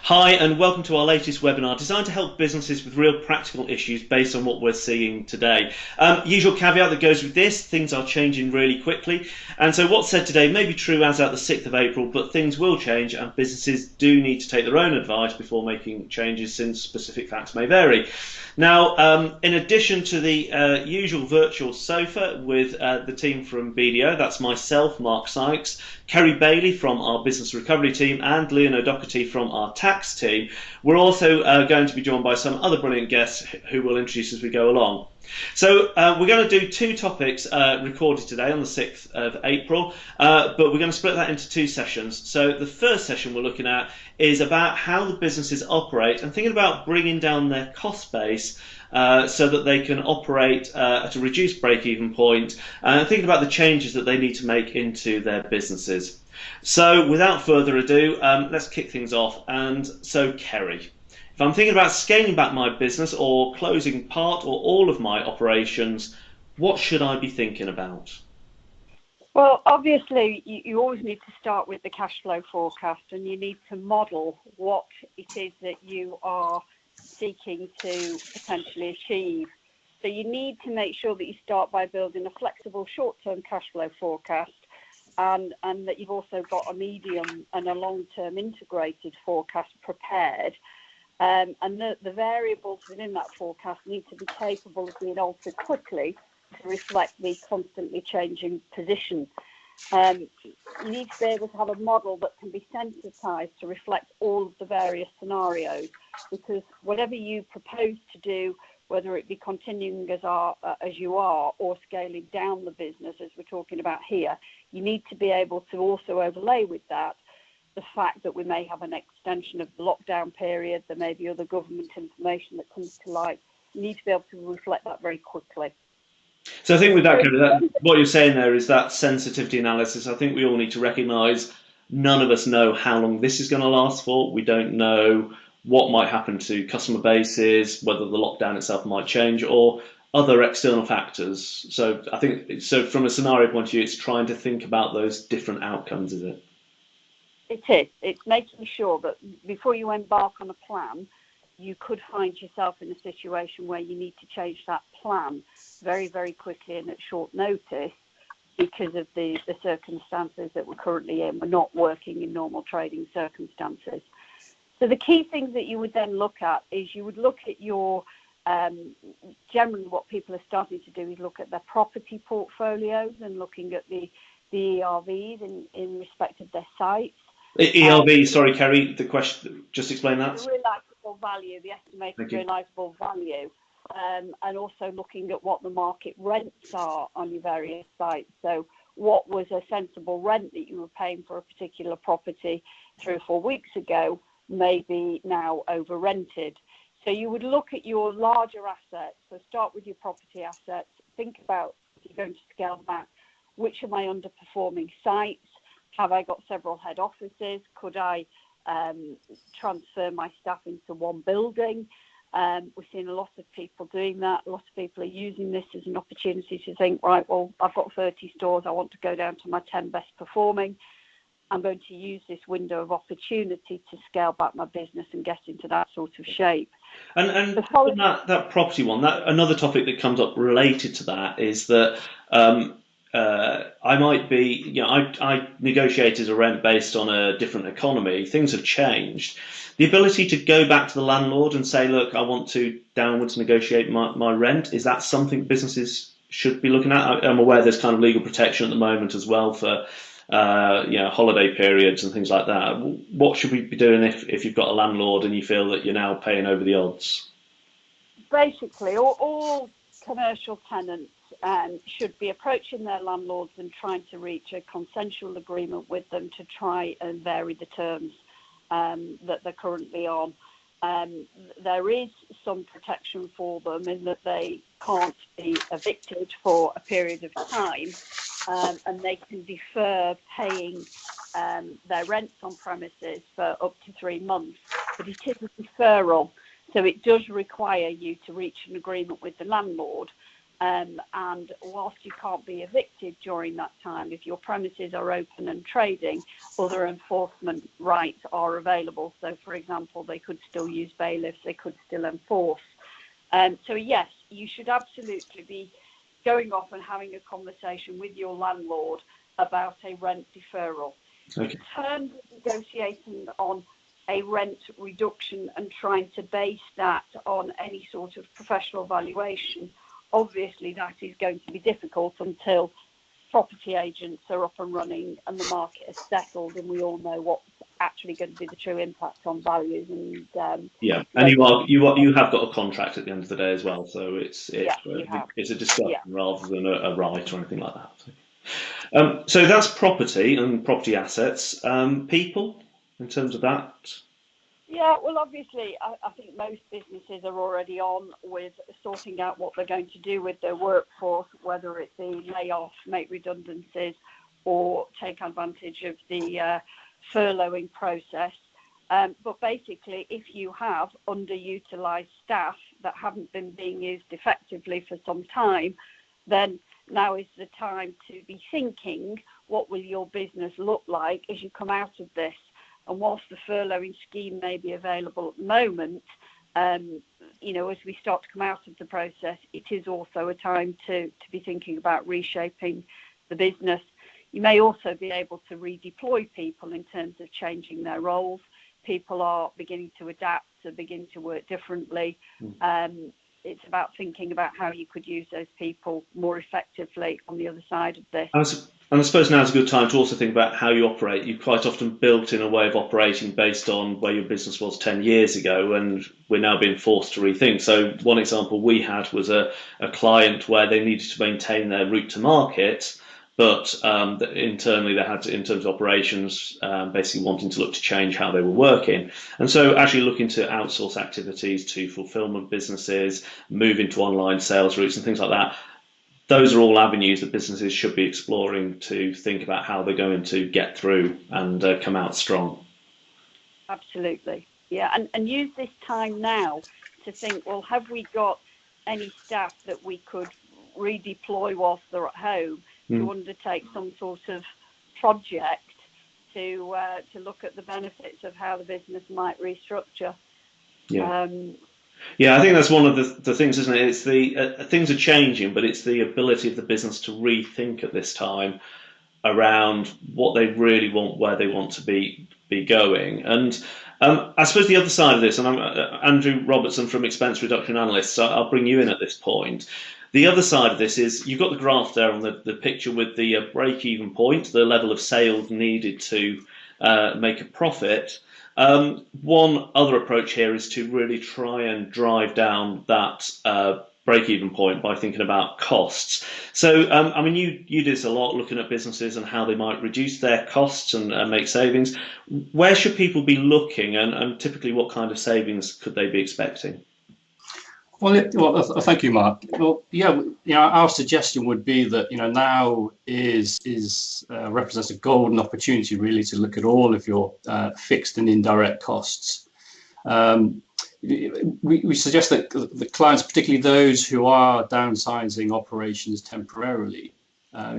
Hi, and welcome to our latest webinar designed to help businesses with real practical issues based on what we're seeing today. Usual caveat that goes with this, things are changing really quickly. And so what's said today may be true as at the 6th of April, but things will change and businesses do need to take their own advice before making changes since specific facts may vary. Now, in addition to the usual virtual sofa with the team from BDO, that's myself, Mark Sykes, Kerry Bailey from our business recovery team and Leon O'Doherty from our tax team, we're also going to be joined by some other brilliant guests who we'll introduce as we go along. So we're going to do two topics recorded today on the 6th of April, but we're going to split that into two sessions. So the first session we're looking at is about how the businesses operate and thinking about bringing down their cost base so that they can operate at a reduced break-even point, and thinking about the changes that they need to make into their businesses. So without further ado, let's kick things off. And so Kerry, if I'm thinking about scaling back my business or closing part or all of my operations, what should I be thinking about? Well, obviously, you always need to start with the cash flow forecast, and you need to model what it is that you are seeking to potentially achieve. So you need to make sure that you start by building a flexible short-term cash flow forecast, and that you've also got a medium and a long-term integrated forecast prepared. And the variables within that forecast need to be capable of being altered quickly to reflect the constantly changing position. You need to be able to have a model that can be sensitized to reflect all of the various scenarios, because whatever you propose to do, whether it be continuing as you are or scaling down the business as we're talking about here, you need to be able to also overlay with that the fact that we may have an extension of the lockdown period, there may be other government information that comes to light. You need to be able to reflect that very quickly. So I think with that, what you're saying there is that sensitivity analysis. I think we all need to recognise none of us know how long this is going to last for. We don't know what might happen to customer bases, whether the lockdown itself might change, or other external factors. So I think, so from a scenario point of view, it's trying to think about those different outcomes, is it? It is. It's making sure that before you embark on a plan, you could find yourself in a situation where you need to change that plan very, very quickly and at short notice because of the circumstances that we're currently in. We're not working in normal trading circumstances. So the key things that you would then look at is you would look at your, generally what people are starting to do is look at their property portfolios and looking at the ERVs in respect of their sites. ERV, sorry, Kerry, the question, just explain that. The realisable value, the estimated realisable value, and also looking at what the market rents are on your various sites. So what was a sensible rent that you were paying for a particular property 3 or 4 weeks ago may be now over rented. So you would look at your larger assets. So start with your property assets. Think about, if you're going to scale back, which are my underperforming sites? Have I got several head offices? Could I transfer my staff into one building? We're seeing a lot of people doing that. A lot of people are using this as an opportunity to think, right, well, I've got 30 stores. I want to go down to my 10 best performing. I'm going to use this window of opportunity to scale back my business and get into that sort of shape. And that property one, that another topic that comes up related to that is that I might be, I negotiated a rent based on a different economy. Things have changed. The ability to go back to the landlord and say, look, I want to downwards negotiate my rent, is that something businesses should be looking at? I'm aware there's kind of legal protection at the moment as well for holiday periods and things like that. What should we be doing if you've got a landlord and you feel that you're now paying over the odds? Basically, all commercial tenants should be approaching their landlords and trying to reach a consensual agreement with them to try and vary the terms that they're currently on. There is some protection for them in that they can't be evicted for a period of time, and they can defer paying their rents on premises for up to 3 months. But it is a deferral, so it does require you to reach an agreement with the landlord. And whilst you can't be evicted during that time, if your premises are open and trading, other enforcement rights are available. So, for example, they could still use bailiffs, they could still enforce. So, yes, you should absolutely be going off and having a conversation with your landlord about a rent deferral. Okay. In terms of negotiating on a rent reduction and trying to base that on any sort of professional valuation, obviously that is going to be difficult until property agents are up and running and the market is settled and we all know what's actually going to be the true impact on values. And and you have got a contract at the end of the day as well, so it's a discussion rather than a right or anything like that. So that's property and property assets. People, in terms of that. Yeah, well, obviously, I think most businesses are already on with sorting out what they're going to do with their workforce, whether it be lay off, make redundancies, or take advantage of the furloughing process. But basically, if you have underutilised staff that haven't been being used effectively for some time, then now is the time to be thinking, what will your business look like as you come out of this? And whilst the furloughing scheme may be available at the moment, as we start to come out of the process, it is also a time to be thinking about reshaping the business. You may also be able to redeploy people in terms of changing their roles. People are beginning to adapt, to begin to work differently. It's about thinking about how you could use those people more effectively on the other side of this. And I suppose now's a good time to also think about how you operate. You've quite often built in a way of operating based on where your business was 10 years ago, and we're now being forced to rethink. So one example we had was a client where they needed to maintain their route to market, but internally they had to, in terms of operations, basically wanting to look to change how they were working. And so actually looking to outsource activities to fulfillment businesses, move into online sales routes and things like that. Those are all avenues that businesses should be exploring to think about how they're going to get through and come out strong. Absolutely. Yeah, and use this time now to think, well, have we got any staff that we could redeploy whilst they're at home to undertake some sort of project to look at the benefits of how the business might restructure? Yeah, I think that's one of the things, isn't it? It's the things are changing, but it's the ability of the business to rethink at this time around what they really want, where they want to be going. And I suppose the other side of this, and I'm Andrew Robertson from Expense Reduction Analysts, so I'll bring you in at this point. The other side of this is you've got the graph there on the picture with the break-even point, the level of sales needed to make a profit. One other approach here is to really try and drive down that break-even point by thinking about costs. So, you do this a lot, looking at businesses and how they might reduce their costs and make savings. Where should people be looking, and typically what kind of savings could they be expecting? Well, thank you, Mark. Well, our suggestion would be that now represents a golden opportunity really to look at all of your fixed and indirect costs. We suggest that the clients, particularly those who are downsizing operations temporarily,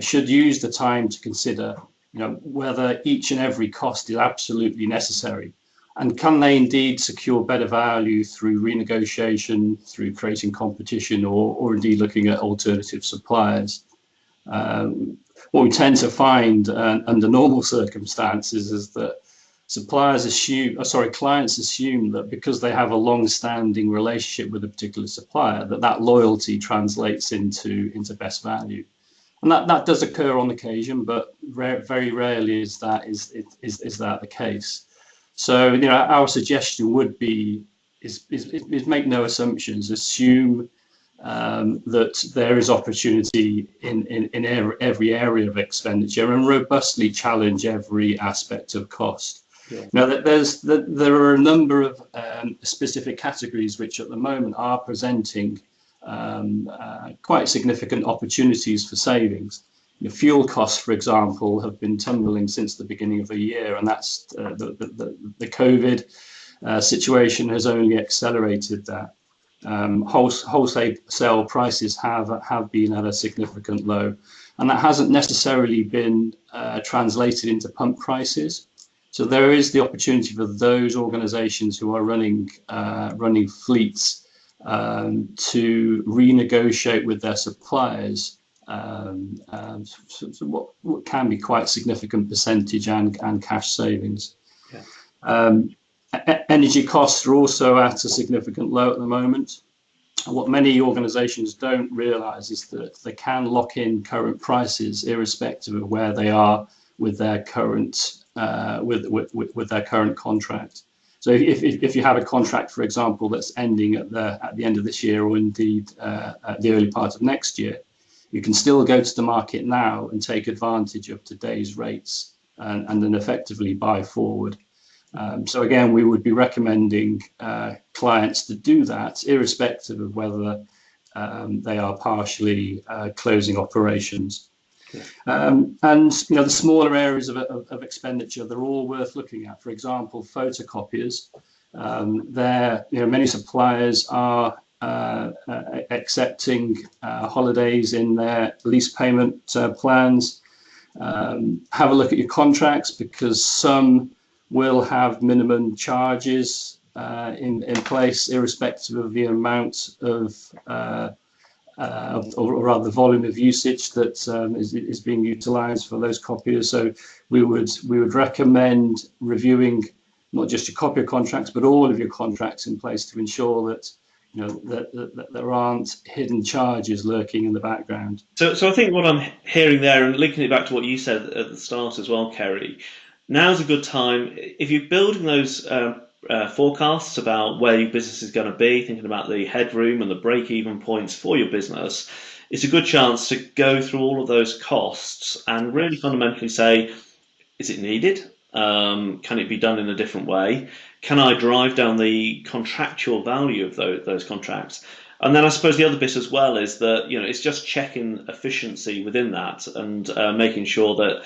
should use the time to consider whether each and every cost is absolutely necessary. And can they indeed secure better value through renegotiation, through creating competition, or indeed looking at alternative suppliers? What we tend to find under normal circumstances is that clients assume that because they have a long-standing relationship with a particular supplier, that loyalty translates into best value. And that does occur on occasion, but very rarely is that the case. So, our suggestion would be is make no assumptions. Assume that there is opportunity in every area of expenditure, and robustly challenge every aspect of cost. Yeah. Now, there are a number of specific categories which at the moment are presenting quite significant opportunities for savings. Fuel costs, for example, have been tumbling since the beginning of the year, and that's the COVID situation has only accelerated that. Wholesale prices have been at a significant low, and that hasn't necessarily been translated into pump prices. So there is the opportunity for those organisations who are running fleets to renegotiate with their suppliers so what can be quite significant percentage and cash savings. Yeah. Energy costs are also at a significant low at the moment. What many organisations don't realise is that they can lock in current prices irrespective of where they are with their current with their current contract. So if you have a contract, for example, that's ending at the end of this year, or indeed at the early part of next year, you can still go to the market now and take advantage of today's rates and then effectively buy forward. So again, we would be recommending clients to do that, irrespective of whether they are partially closing operations. And the smaller areas of expenditure, they're all worth looking at. For example, photocopiers. Many suppliers are accepting holidays in their lease payment plans. Have a look at your contracts, because some will have minimum charges in place, irrespective of the amount of or rather the volume of usage that is being utilised for those copiers. So we would recommend reviewing not just your copier contracts, but all of your contracts in place to ensure that that there aren't hidden charges lurking in the background. So I think what I'm hearing there, and linking it back to what you said at the start as well, Kerry, now's a good time if you're building those forecasts about where your business is going to be, thinking about the headroom and the break-even points for your business. It's a good chance to go through all of those costs and really fundamentally say, is it needed? Can it be done in a different way? Can I drive down the contractual value of those contracts? And then I suppose the other bit as well is that it's just checking efficiency within that and making sure that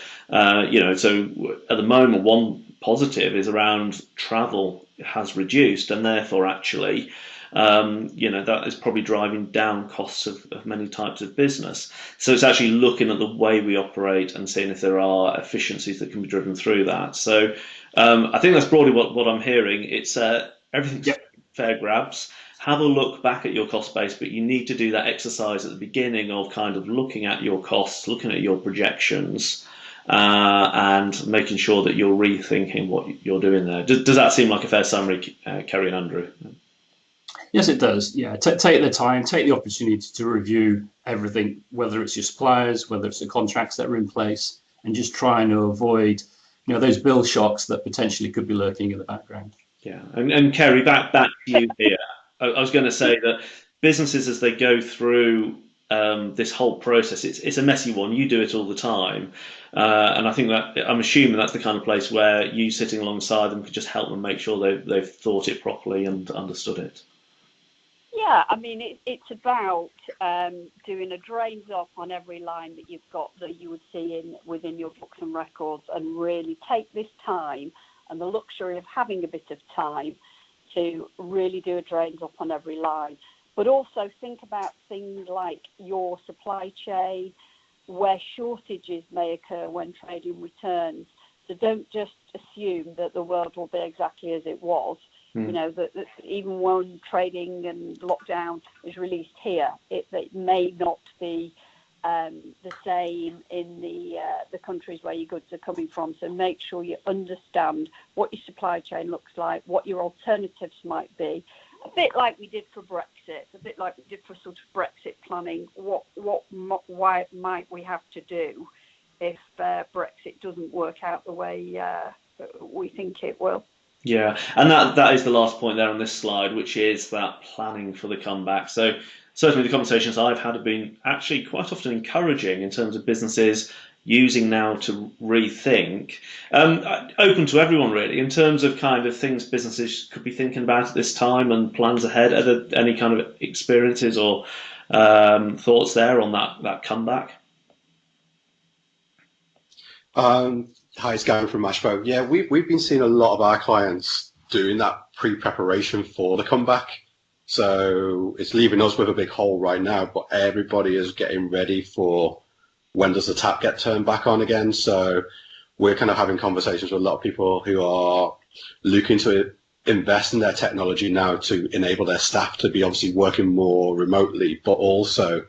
so at the moment one positive is around travel has reduced, and therefore actually that is probably driving down costs of many types of business. So it's actually looking at the way we operate and seeing if there are efficiencies that can be driven through that. So I think that's broadly what I'm hearing. It's everything's fair grabs. Have a look back at your cost base, but you need to do that exercise at the beginning of kind of looking at your costs, looking at your projections, and making sure that you're rethinking what you're doing there. Does that seem like a fair summary, Kerry and Andrew? Yes, it does. Yeah, take the time, take the opportunity to review everything, whether it's your suppliers, whether it's the contracts that are in place, and just trying to avoid those bill shocks that potentially could be lurking in the background. Yeah, and Kerry, back to you here. I was going to say that businesses, as they go through this whole process, it's a messy one. You do it all the time, and I think that I'm assuming that's the kind of place where you sitting alongside them could just help them make sure they've thought it properly and understood it. Yeah, I mean, it's about doing a drains off on every line that you've got that you would see within your books and records, and really take this time and the luxury of having a bit of time to really do a drains off on every line. But also think about things like your supply chain, where shortages may occur when trading returns. So don't just assume that the world will be exactly as it was. That even when trading and lockdown is released here, it may not be the same in the countries where your goods are coming from. So make sure you understand what your supply chain looks like, what your alternatives might be. A bit like we did for Brexit, a bit like we did for sort of Brexit planning. Why might we have to do if Brexit doesn't work out the way we think it will? Yeah, and that is the last point there on this slide, which is that planning for the comeback. So certainly the conversations I've had have been actually quite often encouraging in terms of businesses using now to rethink. Open to everyone really, in terms of kind of things businesses could be thinking about at this time and plans ahead. Are there any kind of experiences or thoughts there on that comeback? Hi, it's Gavin from Mashbo. Yeah, we've been seeing a lot of our clients doing that pre-preparation for the comeback. So it's leaving us with a big hole right now, but everybody is getting ready for when does the tap get turned back on again. So we're kind of having conversations with a lot of people who are looking to invest in their technology now to enable their staff to be obviously working more remotely, but also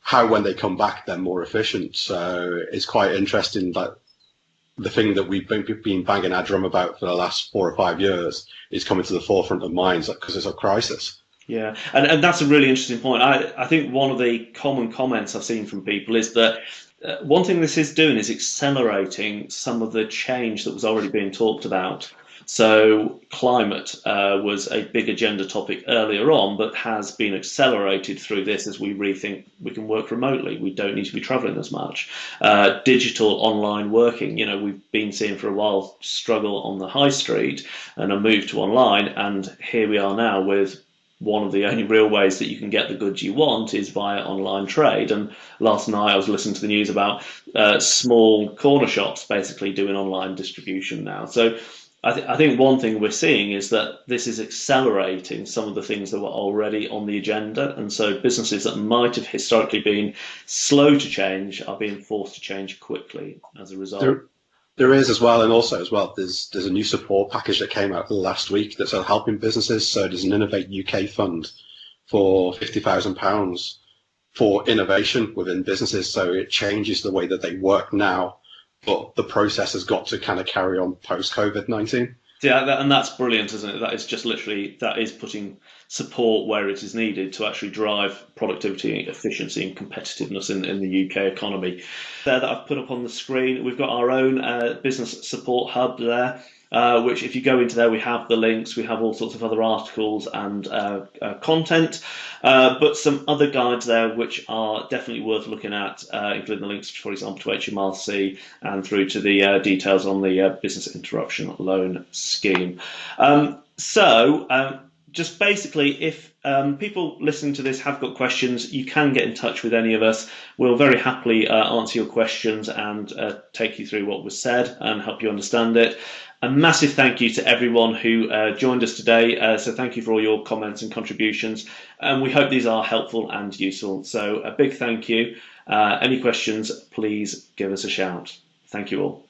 how when they come back they're more efficient. So it's quite interesting that the thing that we've been banging our drum about for the last 4 or 5 years is coming to the forefront of minds because it's a crisis. Yeah, and that's a really interesting point. I think one of the common comments I've seen from people is that one thing this is doing is accelerating some of the change that was already being talked about. So climate was a big agenda topic earlier on, but has been accelerated through this as we rethink we can work remotely. We don't need to be travelling as much. Digital online working, we've been seeing for a while struggle on the high street and a move to online, and here we are now with one of the only real ways that you can get the goods you want is via online trade. And last night I was listening to the news about small corner shops basically doing online distribution now. So I think one thing we're seeing is that this is accelerating some of the things that were already on the agenda. And so businesses that might have historically been slow to change are being forced to change quickly as a result. There is as well, and also as well, there's a new support package that came out last week that's helping businesses. So there's an Innovate UK fund for £50,000 for innovation within businesses. So it changes the way that they work now, but the process has got to kind of carry on post COVID-19. Yeah, and that's brilliant, isn't it? That is just literally, that is putting support where it is needed to actually drive productivity, efficiency and competitiveness in the UK economy. There that I've put up on the screen, we've got our own business support hub there, which if you go into there, we have the links, we have all sorts of other articles and content, but some other guides there which are definitely worth looking at, including the links, for example, to HMRC and through to the details on the business interruption loan scheme. Just basically, if people listening to this have got questions, you can get in touch with any of us. We'll very happily answer your questions and take you through what was said and help you understand it. A massive thank you to everyone who joined us today. So thank you for all your comments and contributions. And we hope these are helpful and useful. So a big thank you. Any questions, please give us a shout. Thank you all.